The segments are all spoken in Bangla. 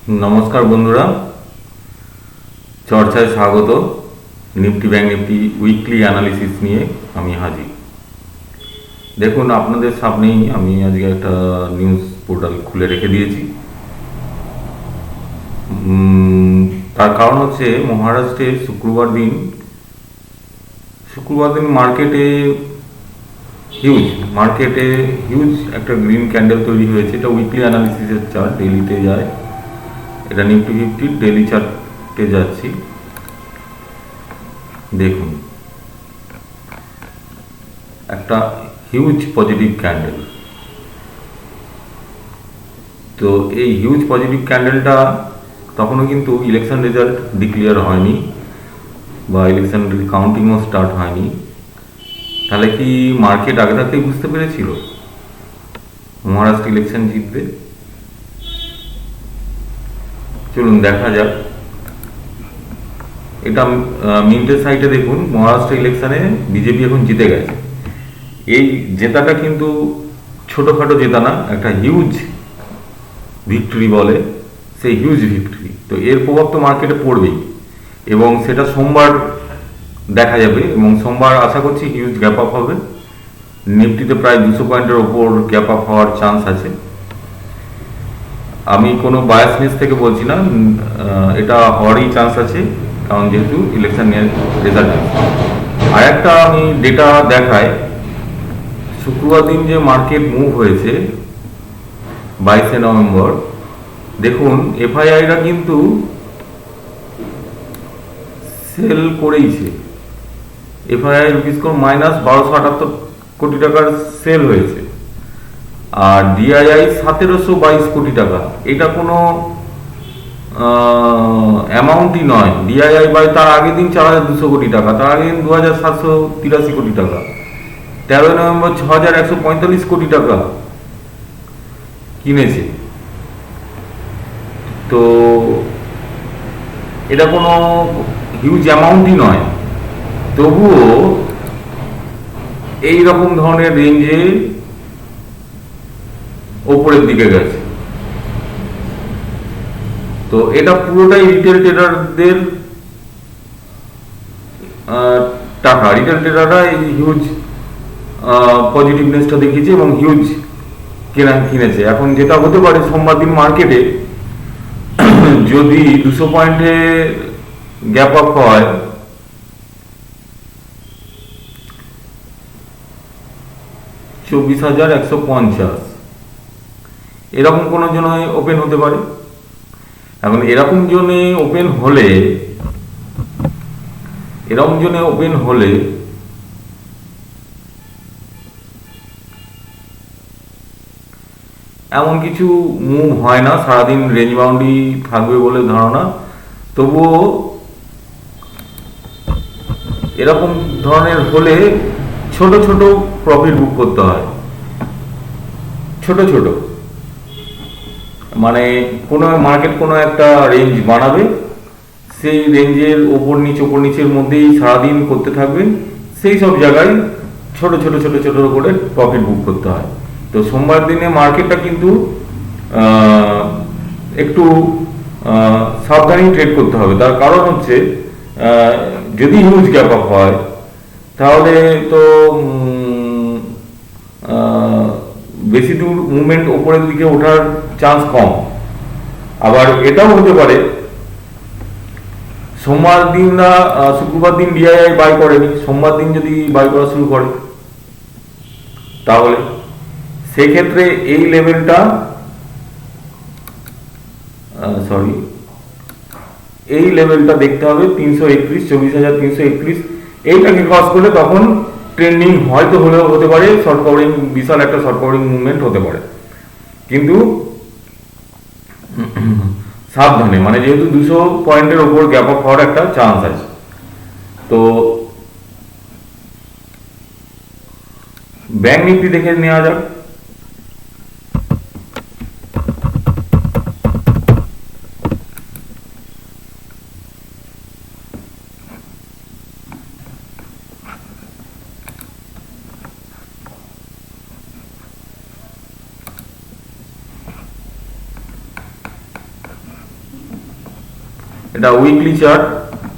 নমস্কার বন্ধুরা, চর্চায় স্বাগত। Nifty bank Nifty weekly analysis নিয়ে আমি হাজির। দেখুন, আপনাদের সামনেই আমি আজকে একটা নিউজ পোর্টাল খুলে রেখে দিয়েছি। তার কারণ হচ্ছে মহারাষ্ট্রে শুক্রবার দিন মার্কেটে হিউজ একটা গ্রিন ক্যান্ডেল তৈরি হয়েছে। এটা উইকলি অ্যানালিসিসের চার্ট, ডেইলিতে যায়। এটা নিফটি ফিফটির ডেইলি চার্টে যাচ্ছি। দেখুন, একটা হিউজ পজিটিভ ক্যান্ডেল। তো এই হিউজ পজিটিভ ক্যান্ডেলটা তখনও কিন্তু ইলেকশন রেজাল্ট ডিক্লেয়ার হয়নি বা ইলেকশন কাউন্টিংও স্টার্ট হয়নি। তাহলে কি মার্কেট আগে থাকতেই বুঝতে পেরেছিল মহারাষ্ট্র ইলেকশন জিতবে? চলুন দেখা যাক। এটা মিন্টের সাইটে দেখুন, মহারাষ্ট্র ইলেকশনে বিজেপি এখন জিতে গেছে। এই জেতাটা কিন্তু ছোটোখাটো জেতা না, একটা হিউজ ভিক্টরি বলে, সেই হিউজ ভিক্টরি। তো এর প্রভাব তো মার্কেটে পড়বেই, এবং সেটা সোমবার দেখা যাবে। এবং সোমবার আশা করছি হিউজ গ্যাপ আপ হবে। নিফটিতে প্রায় 200 পয়েন্টের ওপর গ্যাপ আপ হওয়ার চান্স আছে। আমি কোনো বায়াসনেস থেকে বলছি না, এটা হওয়ারই চান্স আছে, কারণ যেহেতু ইলেকশন রেজাল্ট আছে। আর একটা আমি ডেটা দেখাই, শুক্রবার দিন যে মার্কেট মুভ হয়েছে 22শে নভেম্বর, দেখুন এফআইআইরা কিন্তু সেল করেইছে। এফআইআই রুপিস মাইনাস 1278 কোটি টাকার সেল হয়েছে। আর ডিআইআই 1722 কোটি টাকা। এটা কোনো অ্যামাউন্টই নয়। ডিআইআই বাই তার আগের দিন 4200 কোটি টাকা, তার আগের দিন 2783 কোটি টাকা, 13 নভেম্বর 6145 কোটি টাকা কিনেছে। তো এটা কোনো হিউজ অ্যামাউন্টই নয়, তবুও এই রকম ধরনের রেঞ্জে ওপরের দিকে গেছে। তো এটা পুরোটাই রিটেল ট্রেডারদের টাকা। রিটেল ট্রেডাররা এই হিউজ পজিটিভনেসটা দেখিয়েছে এবং হিউজ কিনেছে। এখন যেটা হতে পারে, সোমবার দিন মার্কেটে যদি 200 পয়েন্টে গ্যাপ আপ হয়, $24,150 এরকম কোনো জন্য ওপেন হতে পারে। এখন এরকম জোনে ওপেন হলে এমন কিছু মুভ হয় না, সারাদিন রেঞ্জ বাউন্ডই থাকবে বলে ধারণা। তবুও এরকম ধরনের হলে ছোট ছোট প্রফিট বুক করতে হয়। ছোট মানে কোনো মার্কেট কোনো একটা রেঞ্জ বানাবে, সেই রেঞ্জের ওপর নিচের মধ্যেই সারাদিন করতে থাকবে। সেই সব জায়গায় ছোট করে প্রফিট বুক করতে হয়। তো সোমবার দিনে মার্কেটটা কিন্তু একটু সাবধানে ট্রেড করতে হবে। তার কারণ হচ্ছে, যদি হিউজ গ্যাপ আপ হয় তাহলে তো বেশি দূর মুভমেন্ট ওপরের দিকে ওঠার চান্স কম। আবার এটাও হতে পারে সোমবার দিন না শুক্রবার দিন ডিআইআই বাই করেনি, সোমবার দিন যদি বাই করা শুরু করে, তাহলে সেক্ষেত্রে এই লেভেলটা দেখতে হবে 331, 24,331। এইটাকে ক্রস করলে তখন ট্রেন্ডিং হয়তো হলেও হতে পারে, শর্ট কভারিং, বিশাল একটা শর্ট কভারিং মুভমেন্ট হতে পারে। কিন্তু সাবধানে, মানে যেহেতু 200 পয়েন্টের ওপর গ্যাপ আপ হওয়ার একটা চান্স আছে। তো ব্যাংক নিফটি দেখে নেওয়া যাক। এটা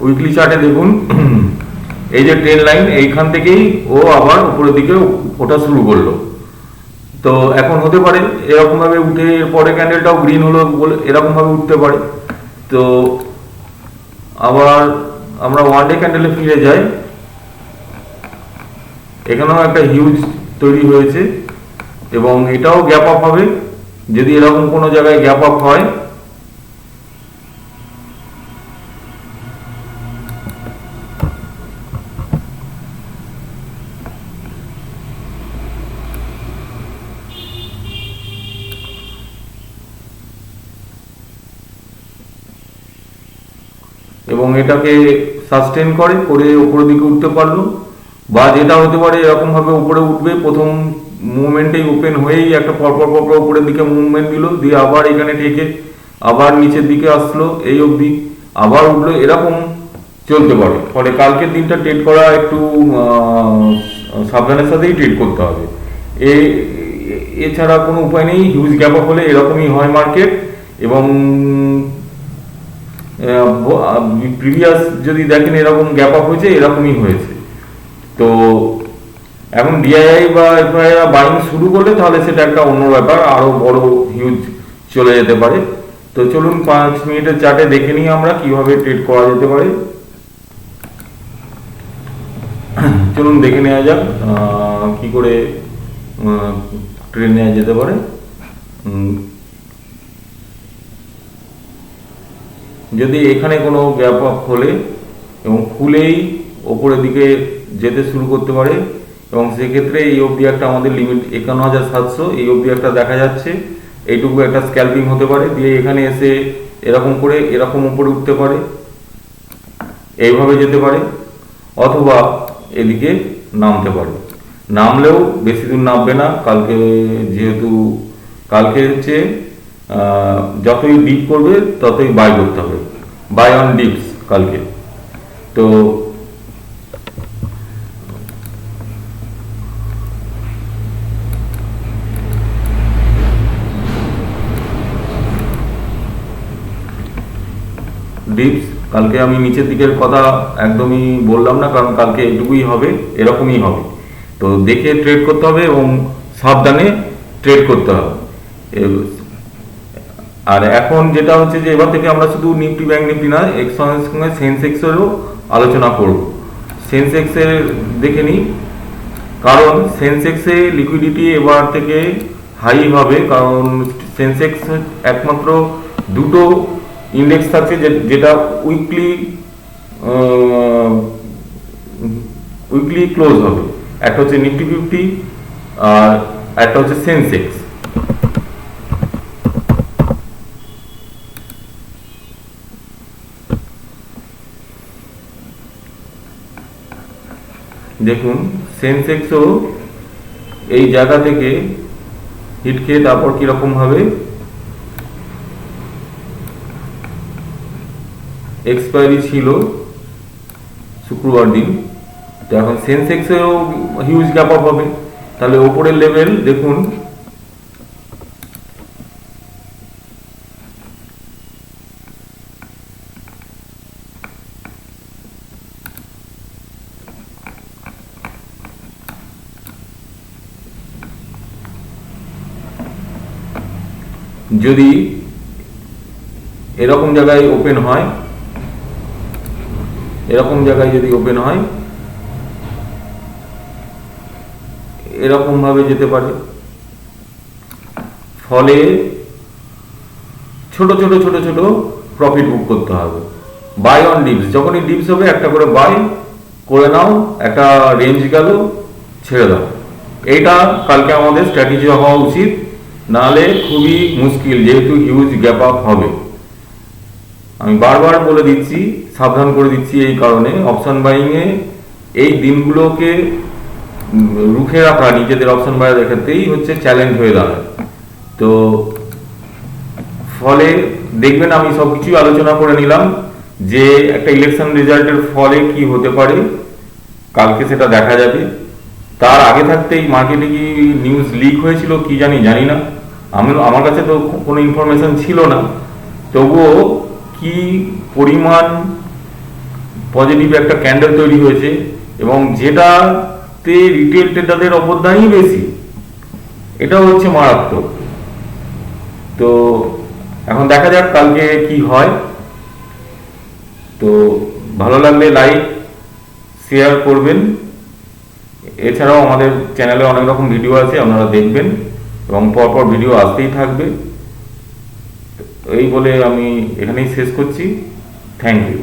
উইকলি চার্টে দেখুন এই যে ট্রেন লাইন এইখান থেকেই ও আবার উপরের দিকে ওঠা শুরু করলো। তো এখন হতে পারে এরকম ভাবে উঠে পরে ক্যান্ডেলটাও গ্রিন হলো বলে এরকম ভাবে উঠতে পারে। তো আবার আমরা ওয়ান ডে ক্যান্ডেলে ফিরে যাই, এখানেও একটা হিউজ তৈরি হয়েছে এবং এটাও গ্যাপ আপ হবে। যদি এরকম কোনো জায়গায় গ্যাপ আপ হয় এবং এটাকে সাস্টেন করে উপরের দিকে উঠতে পারলো, বা যেটা হতে পারে এরকম ভাবে উপরে উঠবে, প্রথম মুভমেন্টেই ওপেন হয়েই একটা পরপর উপরের দিকে মুভমেন্ট দিল, দিয়ে আবার এখানে ঠেকে আবার নিচের দিকে আসলো এই অবধি, আবার উঠলো, এরকম চলতে পারে। ফলে কালকের দিনটা ট্রেড করা একটু সাবধানের সাথেই ট্রেড করতে হবে। এছাড়া কোনো উপায় নেই। হিউজ গ্যাপ আপ হলে এরকমই হয় মার্কেট। এবং প্রিভিয়াস যদি দেখেন এরকম গ্যাপ আপ হয়েছে, এরকমই হয়েছে। তো এখন ডিআইআই বা এফআইআই বাইং শুরু করলে তাহলে সেটা একটা অন্য ব্যাপার, আরো বড় হিউজ চলে যেতে পারে। তো চলুন 5 মিনিটের চার্টে দেখে নিই আমরা কিভাবে ট্রেড করা যেতে পারে। চলুন দেখে নেওয়া যাক কি করে ট্রেড নেওয়া যেতে পারে। যদি এখানে কোনো গ্যাপ আপ হলে এবং খুলেই ওপরের দিকে যেতে শুরু করতে পারে, এবং সেক্ষেত্রে এই অবধি একটা আমাদের লিমিট 51,700 এই অবধি একটা দেখা যাচ্ছে, এইটুকু একটা স্ক্যালপিং হতে পারে, দিয়ে এখানে এসে এরকম করে এরকম উপরে উঠতে পারে, এইভাবে যেতে পারে, অথবা এদিকে নামতে পারে। নামলেও বেশি দূর নামবে না কালকে, যেহেতু কালকে হচ্ছে যতই ডিপ করবে ততই বাই করতে হবে, বাই অন ডিপস কালকে। তো ডিপস কালকে আমি নিচের দিকের কথা একদমই বললাম না, কারণ কালকে এইটুকুই হবে, এরকমই হবে। তো দেখে ট্রেড করতে হবে এবং সাবধানে ট্রেড করতে হবে। আর এখন যেটা হচ্ছে যে এবার থেকে আমরা শুধু নিফটি ব্যাংক নিফটি না, এক্সের সঙ্গে সেন্সেক্সেরও আলোচনা করব। সেন্সেক্সের দেখে নিই, কারণ সেন্সেক্সে লিকুইডিটি এবার থেকে হাই হবে, কারণ সেন্সেক্স একমাত্র দুটো ইন্ডেক্স থাকছে যেটা উইকলি ক্লোজ হবে, একটা হচ্ছে নিফটি 50 আর একটা হচ্ছে সেন্সেক্স। দেখুন সেন্সেক্সও এই জায়গা থেকে হিট খেয়ে তারপর কিরকম ভাবে এক্সপায়ারি ছিল শুক্রবার দিন। তো এখন সেন্সেক্সেও হিউজ গ্যাপ আপ হবে, তাহলে ওপরের লেভেল দেখুন যদি এরকম জায়গায় ওপেন হয়, এরকম জায়গায় যদি ওপেন হয় এরকম ভাবে যেতে পারে। ফলে ছোট ছোট ছোট ছোট প্রফিট বুক করতে হবে। বাই অন ডিপস, যখনই ডিপস হবে একটা করে বাই করে নাও, একটা রেঞ্জ গেল ছেড়ে দাও। এইটা কালকে আমাদের স্ট্র্যাটেজি হওয়া উচিত, নাহলে খুবই মুশকিল, যেহেতু হিউজ গ্যাপ আপ হবে। আমি বারবার বলে দিচ্ছি, সাবধান করে দিচ্ছি এই কারণে, অপশন বাইং এ এই দিনগুলোকে রুখে রাখা নিজেদের অপশন বাইরে দেখাতেই হচ্ছে চ্যালেঞ্জ হয়ে দাঁড়ায়। তো ফলে দেখবেন আমি সবকিছু আলোচনা করে নিলাম যে একটা ইলেকশন রেজাল্টের ফলে কি হতে পারে কালকে সেটা দেখা যাবে। তার আগে থাকতেই মার্কেটে কি নিউজ লিক হয়েছিল কি জানি না, আমার কাছে তো কোনো ইনফরমেশন ছিল না, তবুও কি পরিমাণ পজিটিভ একটা ক্যান্ডেল তৈরি হয়েছে, এবং যেটাতে রিটেল ট্রেডারদের অবদানই বেশি, এটা হচ্ছে মারাত্মক। তো এখন দেখা যাক কালকে কি হয়। তো ভালো লাগলে লাইক শেয়ার করবেন। এছাড়াও আমাদের চ্যানেলে অনেক রকম ভিডিও আছে, আপনারা দেখবেন এবং পরপর ভিডিও আসতেই থাকবে। এই বলে আমি এখানেই শেষ করছি। Thank you.